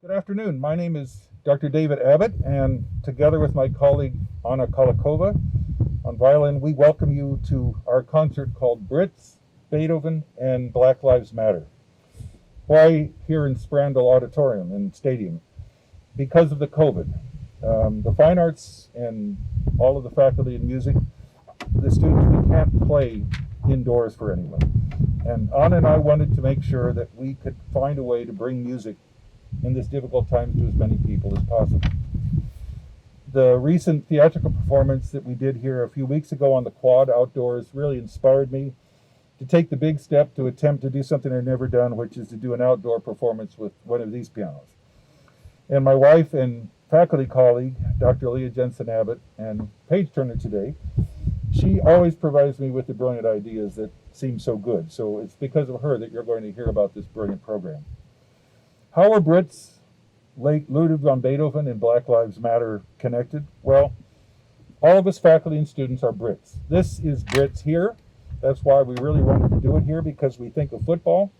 Good afternoon. My name is Dr. David Abbott, and together with my colleague Anna Khalikova on violin, we welcome you to our concert called Brits, Beethoven, and Black Lives Matter. Why here in Sprandal Auditorium and Stadium? Because of the COVID. The fine arts and all of the faculty in music, the students, we can't play indoors for anyone. And Anna and I wanted to make sure that we could find a way to bring music in this difficult time to as many people as possible. The recent theatrical performance that we did here a few weeks ago on the quad outdoors really inspired me to take the big step to attempt to do something I've never done, which is to do an outdoor performance with one of these pianos. And my wife and faculty colleague, Dr. Leah Jensen Abbott, and page turner today, she always provides me with the brilliant ideas that seem so good. So it's because of her that you're going to hear about this brilliant program. How are Brits, late Ludwig van Beethoven, and Black Lives Matter connected? Well, all of us faculty and students are Brits. This is Brits here. That's why we really wanted to do it here, because we think of football.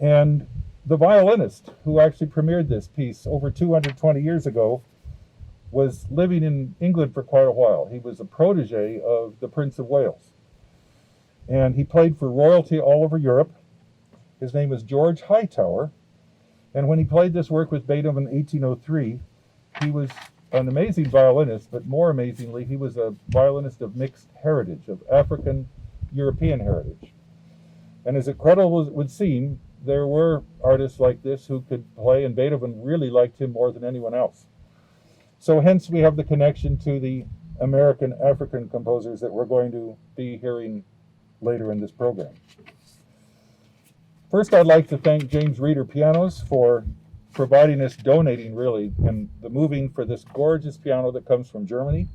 And the violinist who actually premiered this piece over 220 years ago was living in England for quite a while. He was a protege of the Prince of Wales. And he played for royalty all over Europe. His name was George Hightower. And when he played this work with Beethoven in 1803, he was an amazing violinist, but more amazingly, he was a violinist of mixed heritage, of African European heritage. And as incredible as it would seem, there were artists like this who could play, and Beethoven really liked him more than anyone else. So hence we have the connection to the American African composers that we're going to be hearing later in this program. First, I'd like to thank James Reeder Pianos for providing us, donating really, and the moving for this gorgeous piano that comes from Germany.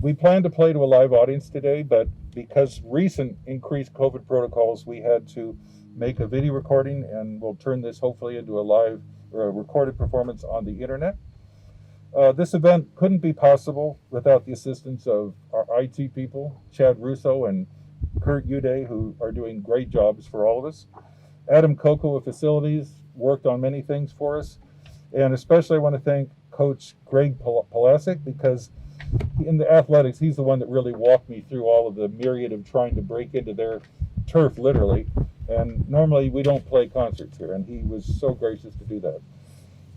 We plan to play to a live audience today, but because recent increased COVID protocols, we had to make a video recording, and we'll turn this hopefully into a live or a recorded performance on the internet. This event couldn't be possible without the assistance of our IT people, Chad Russo and Kurt Uday, who are doing great jobs for all of us. Adam Coco of Facilities worked on many things for us. And especially I want to thank Coach Greg Palasic, because in the athletics, he's the one that really walked me through all of the myriad of trying to break into their turf, literally. And normally we don't play concerts here, and he was so gracious to do that.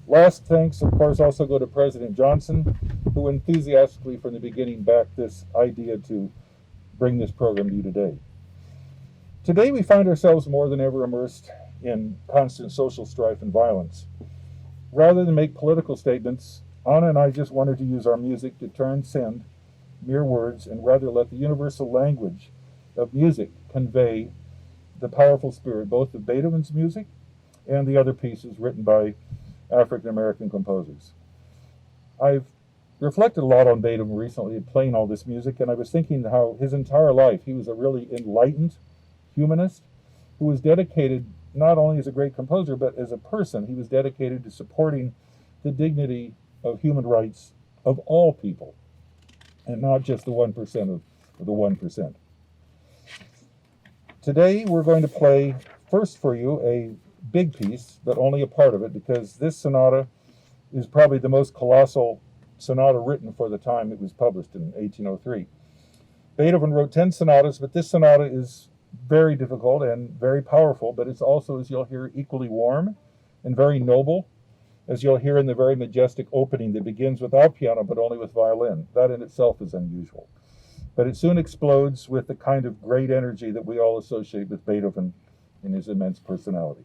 Last thanks, of course, also go to President Johnson, who enthusiastically from the beginning backed this idea to bring this program to you today. Today we find ourselves more than ever immersed in constant social strife and violence. Rather than make political statements, Anna and I just wanted to use our music to transcend mere words and rather let the universal language of music convey the powerful spirit both of Beethoven's music and the other pieces written by African American composers. I've reflected a lot on Beethoven recently, playing all this music, and I was thinking how his entire life he was a really enlightened humanist who was dedicated not only as a great composer, but as a person. He was dedicated to supporting the dignity of human rights of all people, and not just the 1% of the 1%. Today we're going to play first for you a big piece, but only a part of it, because this sonata is probably the most colossal sonata written for the time it was published in 1803. Beethoven wrote 10 sonatas, but this sonata is very difficult and very powerful, but it's also, as you'll hear, equally warm and very noble, as you'll hear in the very majestic opening that begins without piano but only with violin. That in itself is unusual. But it soon explodes with the kind of great energy that we all associate with Beethoven in his immense personality.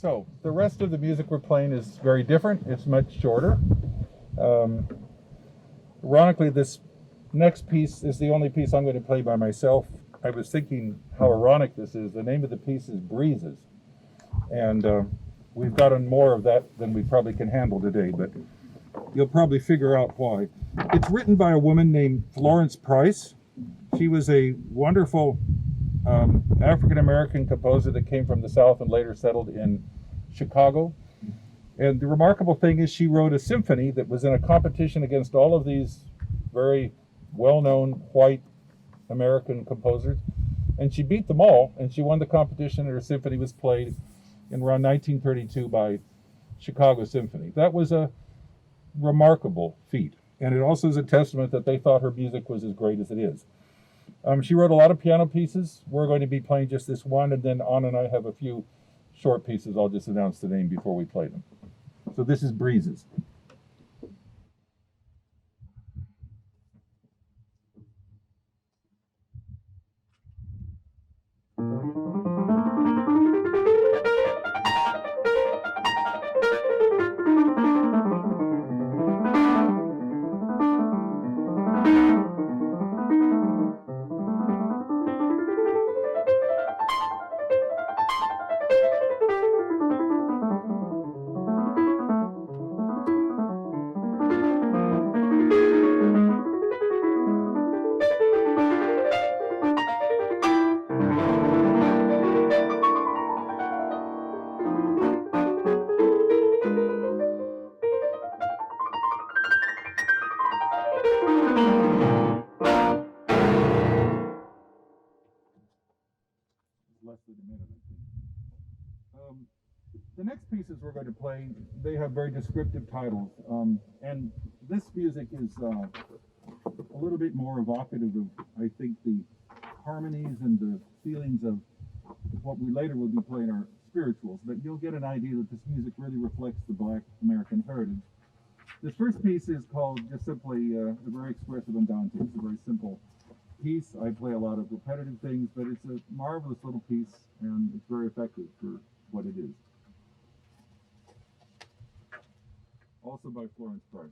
So the rest of the music we're playing is very different. It's much shorter. Ironically, this next piece is the only piece I'm going to play by myself. I was thinking how ironic this is. The name of the piece is Breezes. And we've gotten more of that than we probably can handle today, but you'll probably figure out why. It's written by a woman named Florence Price. She was a wonderful African-American composer that came from the South and later settled in Chicago. And the remarkable thing is she wrote a symphony that was in a competition against all of these very well-known white American composers. And she beat them all, and she won the competition, and her symphony was played in around 1932 by Chicago Symphony. That was a remarkable feat. And it also is a testament that they thought her music was as great as it is. She wrote a lot of piano pieces. We're going to be playing just this one, and then Anna and I have a few short pieces. I'll just announce the name before we play them. So this is Breezes. Less than a minute, I think. The next pieces we're going to play, they have very descriptive titles, and this music is a little bit more evocative of, I think, the harmonies and the feelings of what we later will be playing our spirituals, but you'll get an idea that this music really reflects the Black American heritage. This first piece is called just simply the very expressive Andante. It's a very simple piece. I play a lot of repetitive things, but it's a marvelous little piece, and it's very effective for what it is. Also by Florence Price.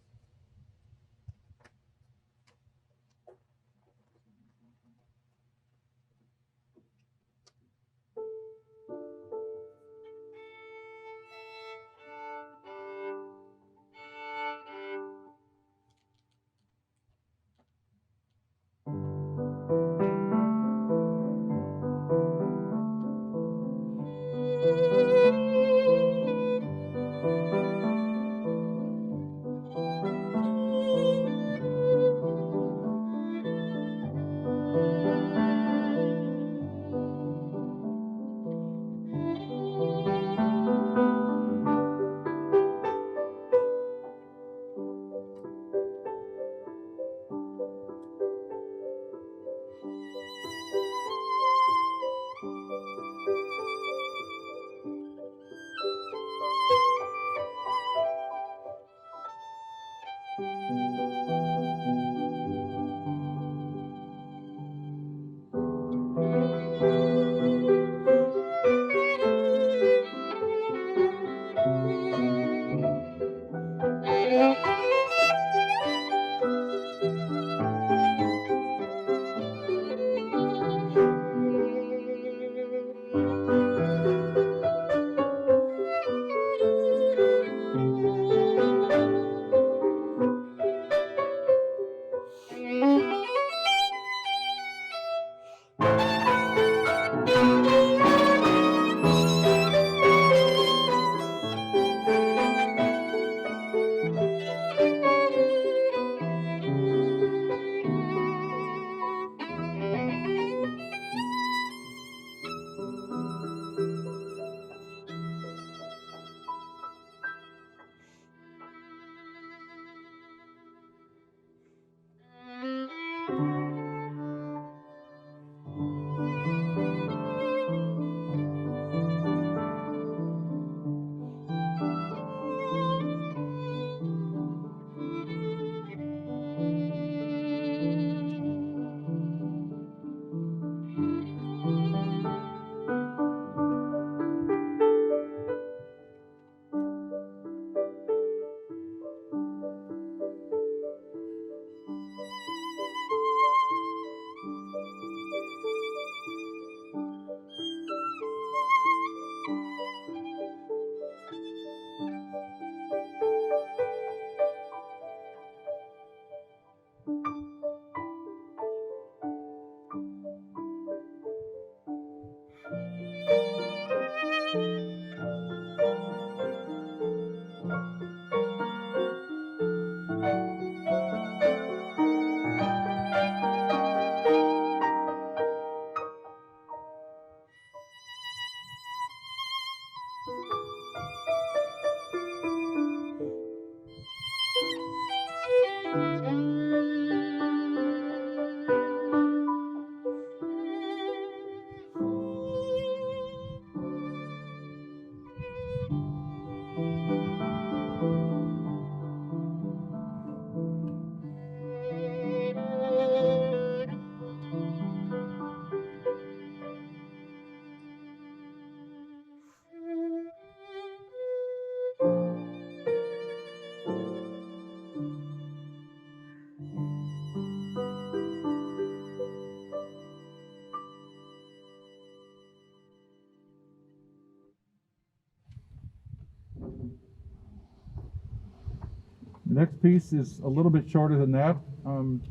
Next piece is a little bit shorter than that.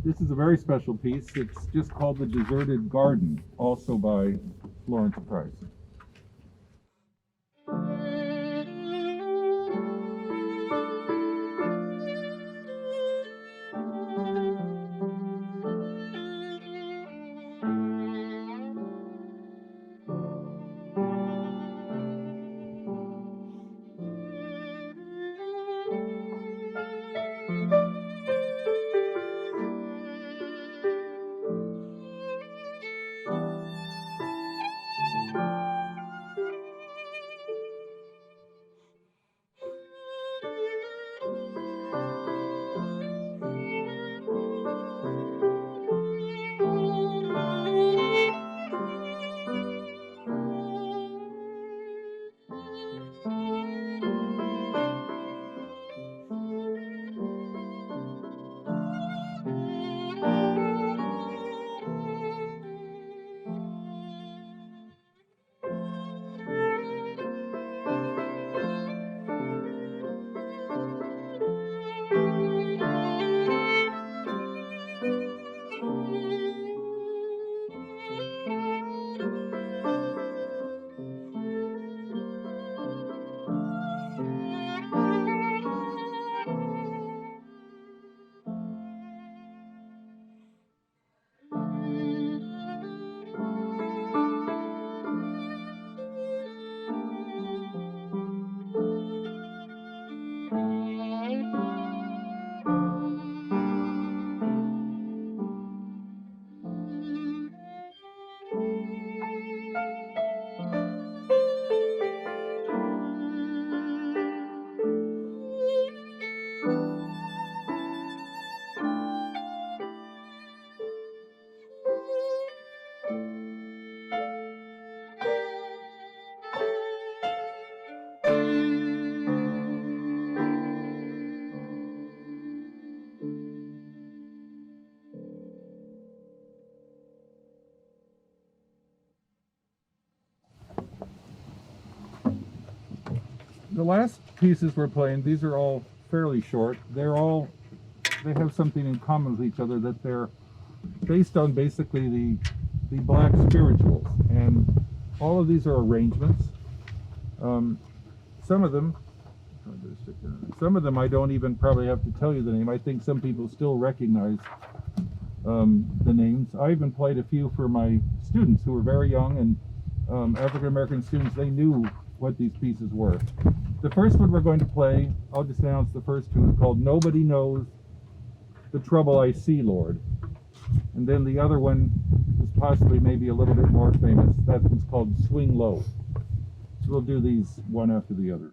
This is a very special piece. It's just called The Deserted Garden, also by Florence Price. The last pieces we're playing, these are all fairly short. They have something in common with each other, that they're based on basically the black spirituals, and all of these are arrangements. Some of them I don't even probably have to tell you the name. I think some people still recognize the names. I even played a few for my students who were very young, and African American students. They knew what these pieces were. The first one we're going to play, I'll just announce the first two, is called Nobody Knows the Trouble I See, Lord. And then the other one is possibly maybe a little bit more famous. That one's called Swing Low. So we'll do these one after the other.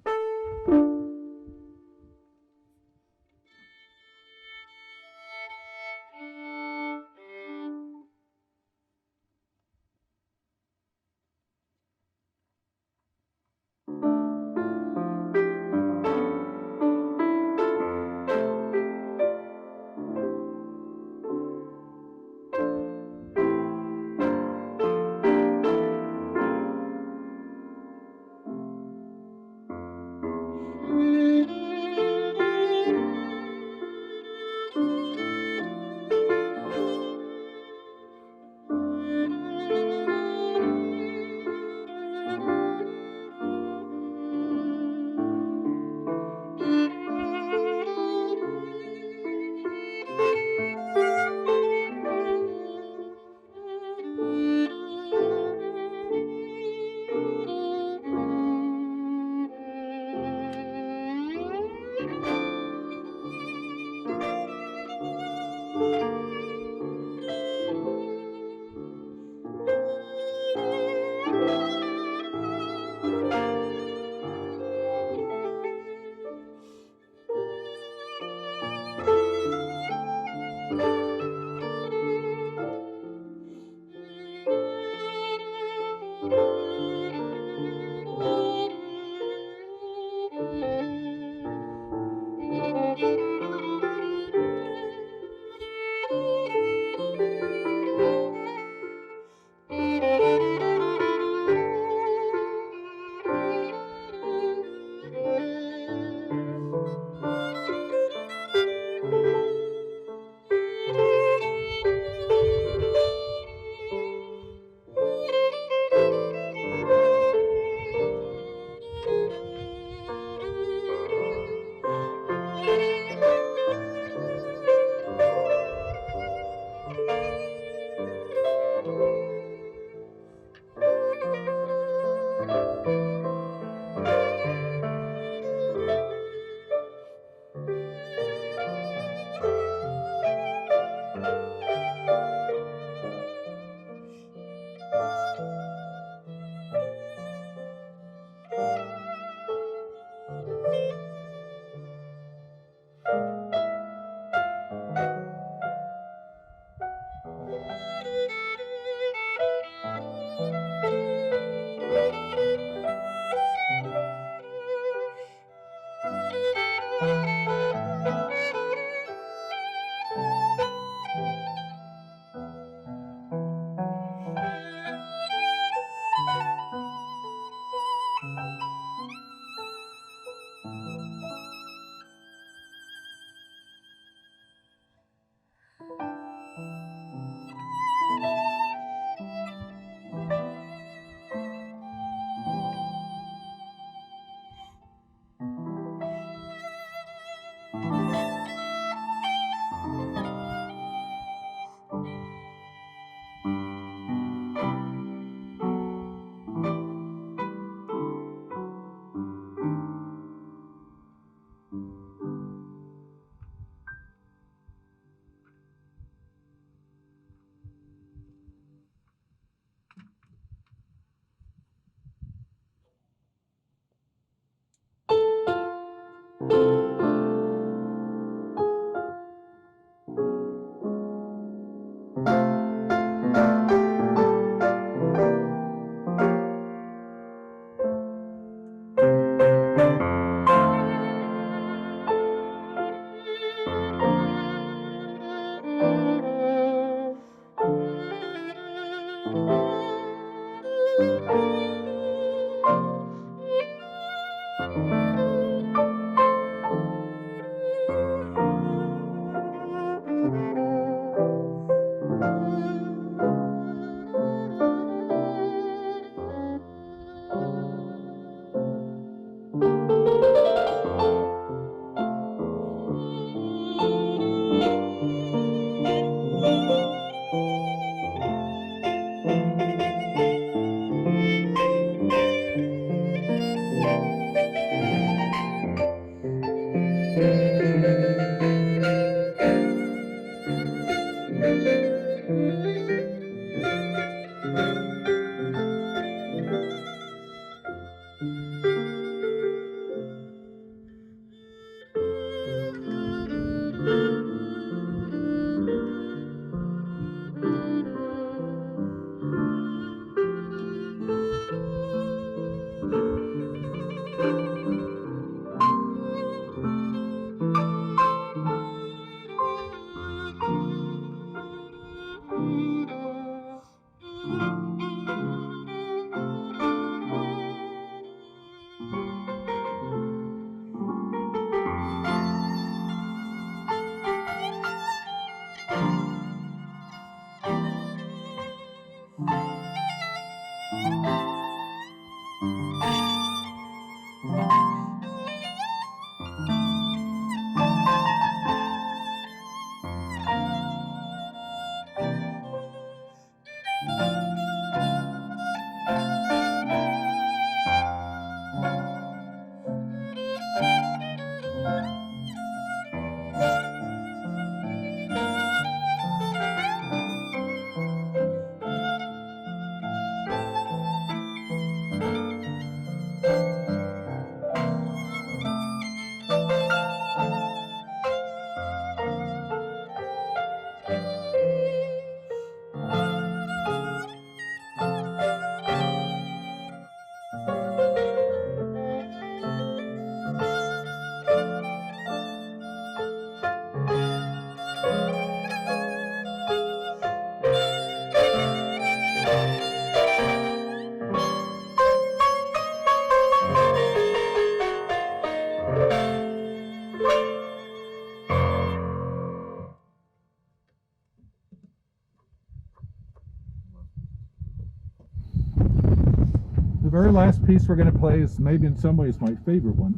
The very last piece we're going to play is maybe in some ways my favorite one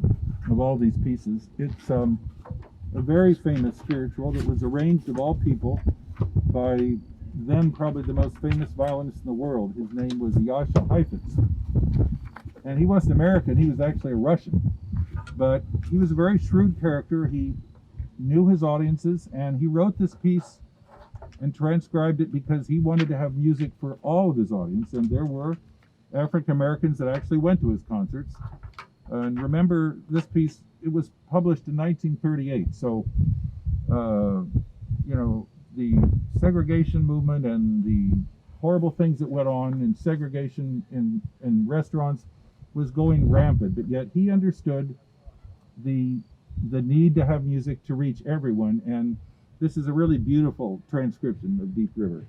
of all these pieces. It's a very famous spiritual that was arranged of all people by then probably the most famous violinist in the world. His name was Jascha Heifetz. And he wasn't American, he was actually a Russian. But he was a very shrewd character. He knew his audiences, and he wrote this piece and transcribed it because he wanted to have music for all of his audience. And there were African Americans that actually went to his concerts. And remember, this piece, it was published in 1938. So, you know, the segregation movement and the horrible things that went on in segregation in restaurants was going rampant. But yet he understood the need to have music to reach everyone. And this is a really beautiful transcription of Deep River.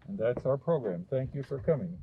And that's our program. Thank you for coming.